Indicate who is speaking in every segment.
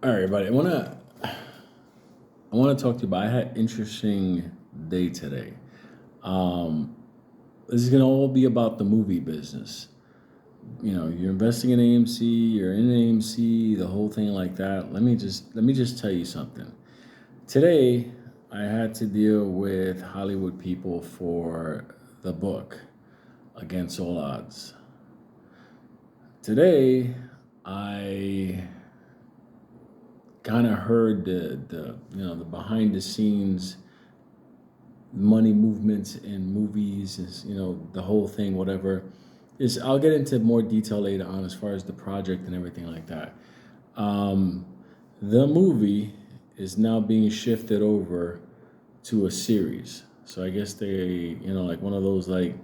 Speaker 1: All right, everybody. I wanna talk to you about. I had an interesting day today. Um, this is gonna all be about the movie business. You're investing in AMC. You're in AMC. The whole thing like that. Let me just tell you something. Today, I had to deal with Hollywood people for the book Against All Odds. Today, I kind of heard the behind the scenes money movements in movies is the whole thing, whatever. Is I'll get into more detail later on as far as the project and everything like that. um, the movie is now being shifted over to a series, so I guess they, like one of those like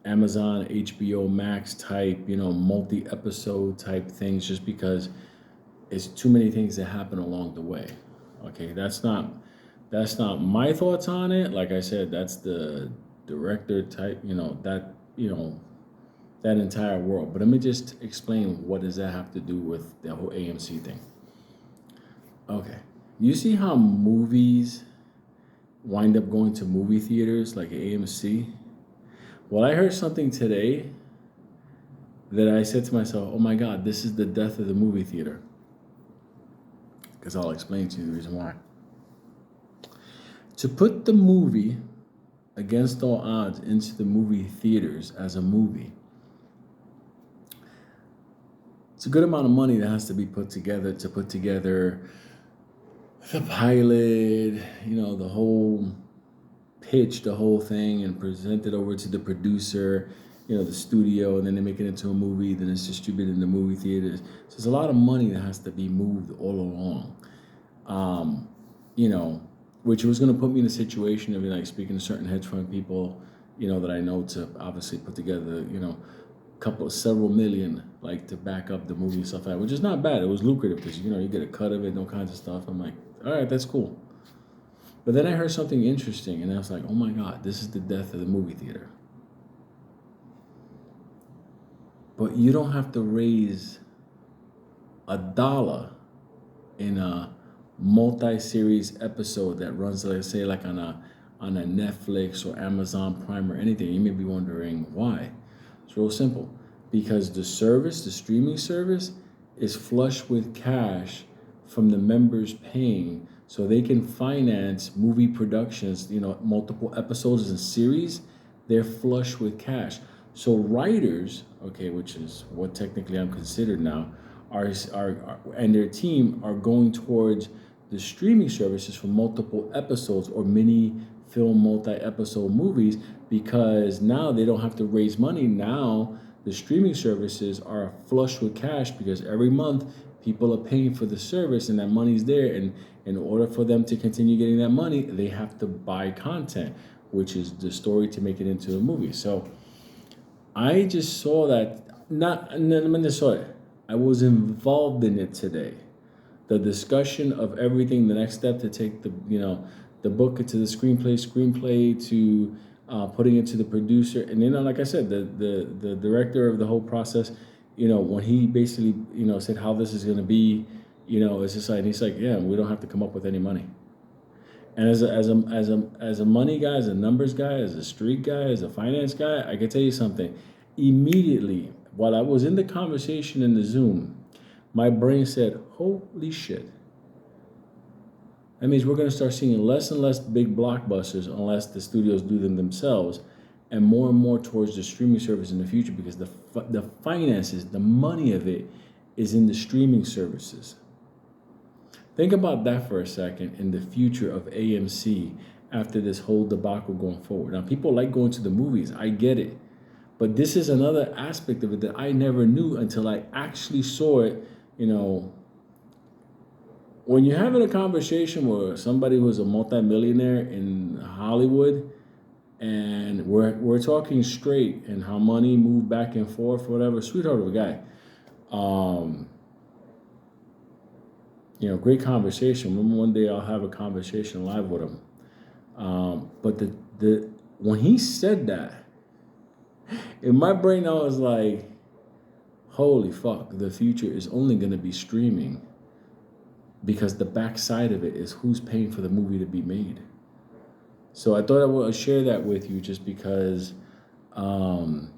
Speaker 1: Amazon HBO Max type, multi-episode type things, just because it's too many things that happen along the way. Okay, that's not my thoughts on it. Like I said, that's the director type, that entire world. But let me just explain, what does that have to do with the whole AMC thing. Okay. You see how movies wind up going to movie theaters like AMC? Well, I heard something today that I said to myself, oh my God, this is the death of the movie theater. Because I'll explain to you the reason why. To put the movie Against All Odds into the movie theaters as a movie, it's a good amount of money that has to be put together to put together the pilot, the whole pitch, the whole thing, and present it over to the producer, the studio, and then they make it into a movie, then it's distributed in the movie theaters. So there's a lot of money that has to be moved all along. Um, you know, which was going to put me in a situation of like speaking to certain hedge fund people, that I know, to obviously put together, several million, like to back up the movie and stuff like that, which is not bad. It was lucrative because you get a cut of it, no kinds of stuff. I'm like, all right, that's cool. But then I heard something interesting, and I was like, oh my God, this is the death of the movie theater. But you don't have to raise $1 in a multi-series episode that runs, let's say, like on a Netflix or Amazon Prime or anything. You may be wondering why. It's real simple. Because the streaming service, is flush with cash from the members paying, so they can finance movie productions, multiple episodes and series. They're flush with cash. So writers, okay, which is what technically I'm considered now, are and their team are going towards the streaming services for multiple episodes or mini film multi-episode movies, because now they don't have to raise money. Now the streaming services are flush with cash because every month people are paying for the service and that money's there, and in order for them to continue getting that money, they have to buy content, which is the story to make it into a movie. So I just saw that. Not, no, I saw it. I was involved in it today. The discussion of everything, the next step to take the book to the screenplay to putting it to the producer, and like I said, the director of the whole process. When he basically said how this is going to be, it's just like, he's like, yeah, we don't have to come up with any money. And as a money guy, as a numbers guy, as a street guy, as a finance guy, I can tell you something. Immediately, while I was in the conversation in the Zoom, my brain said, "Holy shit!" That means we're going to start seeing less and less big blockbusters unless the studios do them themselves, and more towards the streaming service in the future, because the finances, the money of it, is in the streaming services. Think about that for a second in the future of AMC after this whole debacle going forward. Now, people like going to the movies. I get it. But this is another aspect of it that I never knew until I actually saw it. When you're having a conversation with somebody who's a multimillionaire in Hollywood, and we're talking straight and how money moved back and forth, whatever, sweetheart of a guy. Great conversation. Maybe one day I'll have a conversation live with him. But the when he said that, in my brain I was like, holy fuck, the future is only going to be streaming. because the backside of it is who's paying for the movie to be made. So I thought I would share that with you just because, um,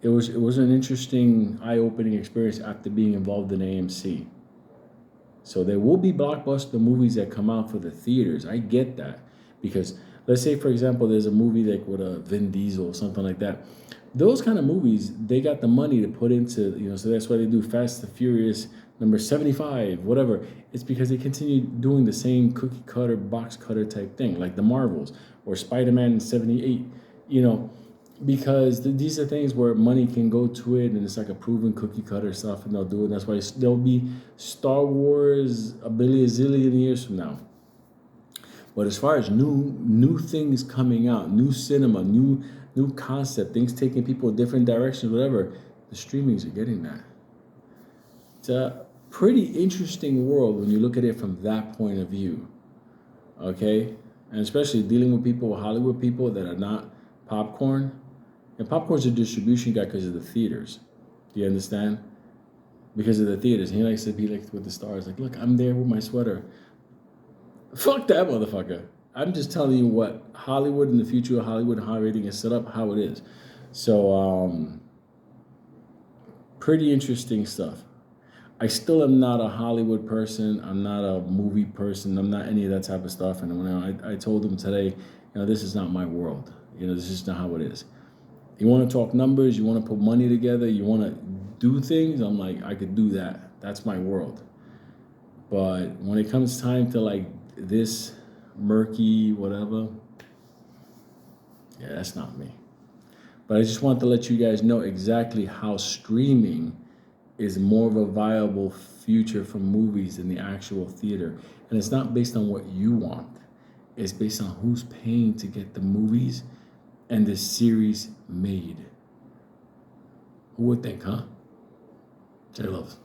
Speaker 1: it was an interesting, eye-opening experience after being involved in AMC. So there will be blockbuster movies that come out for the theaters. I get that because let's say, for example, there's a movie like with a Vin Diesel or something like that. Those kind of movies, they got the money to put into, so that's why they do Fast and Furious number 75, whatever. It's because they continue doing the same cookie cutter, box cutter type thing, like the Marvels or Spider-Man 78, because these are things where money can go to it and it's like a proven cookie cutter stuff and they'll do it. That's why there'll be Star Wars a zillion years from now. But as far as new things coming out, new cinema, new concept, things taking people in different directions, whatever, the streamings are getting that. It's a pretty interesting world when you look at it from that point of view. Okay? And especially dealing with people, Hollywood people that are not popcorn. And popcorn's a distribution guy because of the theaters. Do you understand? Because of the theaters. He likes to be like with the stars. Like, look, I'm there with my sweater. Fuck that motherfucker. I'm just telling you what Hollywood in the future of Hollywood and how everything is set up, how it is. So, pretty interesting stuff. I still am not a Hollywood person. I'm not a movie person. I'm not any of that type of stuff. And when I told him today, this is not my world. This is not how it is. You want to talk numbers, you want to put money together, you want to do things, I'm like, I could do that. That's my world. But when it comes time to like this murky whatever, yeah, that's not me. But I just wanted to let you guys know exactly how streaming is more of a viable future for movies than the actual theater. And it's not based on what you want. It's based on who's paying to get the movies and the series made. Who would think, huh? J-Loves.